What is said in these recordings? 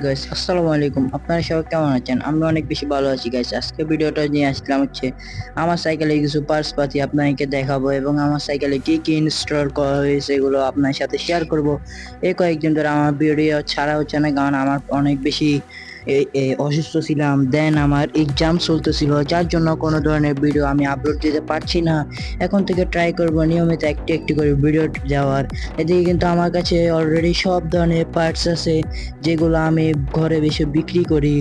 Guys আসসালামু আলাইকুম। আপনারা সবাই কেমন আছেন? আমি অনেক বেশি ভালো আছি গাইস। আজকে ভিডিওটা নিয়ে আসলাম হচ্ছে আমার সাইকেলে কিছু পার্টস পাতি আপনাদেরকে দেখাবো এবং আমার সাইকেলে কি কি ইনস্টল করা হয়েছে এগুলো আপনার সাথে শেয়ার করব। এই কয়েকদিন ধরে আমার ভিডিও ছাড়া হচ্ছে না, কারণ আমার অনেক বেশি অসুস্থ ছিলাম। দেন আমার এক্সাম চলতেছিল, যার জন্য কোনো ধরনের ভিডিও আমি আপলোড দিতে পারছি না। এখন থেকে ট্রাই করব নিয়মিত একটু একটু করে ভিডিও দেওয়ার। এদিকে কিন্তু আমার কাছে অলরেডি সব ধরনের পার্টস আছে যেগুলো আমি ঘরে বসে বিক্রি করি।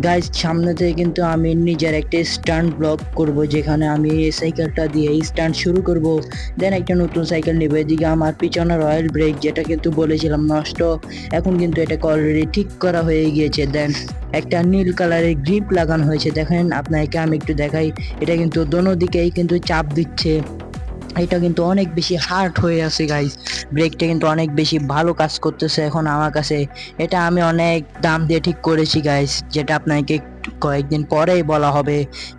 গাইজ সামনে থেকে কিন্তু আমি নিজের একটা স্ট্যান্ড ব্লগ করব, যেখানে আমি এই সাইকেলটা দিয়ে স্ট্যান্ড শুরু করব। দেন একটা নতুন সাইকেল নেব। এদিকে আমার পিছনে রয়্যাল ব্রেক, যেটা কিন্তু বলেছিলাম নষ্ট, এখন কিন্তু এটাকে অলরেডি ঠিক করা হয়ে গিয়েছে। দেন একটা নীল কালারের গ্রিপ লাগানো হয়েছে, দেখেন আপনাকে আমি একটু দেখাই। এটা কিন্তু দোনো দিকেই কিন্তু চাপ দিচ্ছে। এটা কিন্তু অনেক বেশি হার্ড হয়ে আছে গাইস। ব্রেকটা কিন্তু অনেক বেশি ভালো কাজ করতেছে এখন আমার কাছে। এটা আমি অনেক দাম দিয়ে ঠিক করেছি গাইস, যেটা আপনাকে কয়েকদিন পরেই বলা হবে।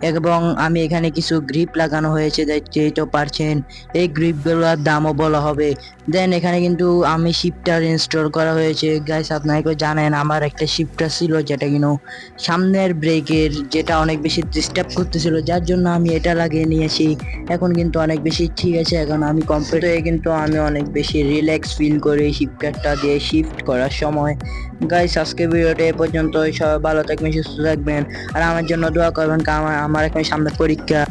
এবং আমি এখানে কিছু গ্রিপ লাগানো হয়েছে, দেখতেই তো পারছেন। এই গ্রিপগুলোর দামও বলা হবে। দেন এখানে কিন্তু আমি শিফটার ইনস্টল করা হয়েছে গাইস। আপনাকে জানেন আমার একটা শিফটার ছিল যেটা কিন্তু সামনের ব্রেকের, যেটা অনেক বেশি ডিস্টার্ব করতেছিল, যার জন্য আমি এটা লাগিয়ে নিয়েছি। এখন কিন্তু অনেক বেশি ঠিক আছে। এখন আমি কম্পিউটারে কিন্তু আমি অনেক বেশি রিল্যাক্স ফিল করি শিফটারটা দিয়ে শিফট করার সময়। গাইস আজকে ভিডিওটা এ পর্যন্ত। সবাই ভালো থাকবেন, সুস্থ থাকবেন, আর আমার জন্য দোয়া করবেন, কারণ আমার এখন সামনে পরীক্ষা।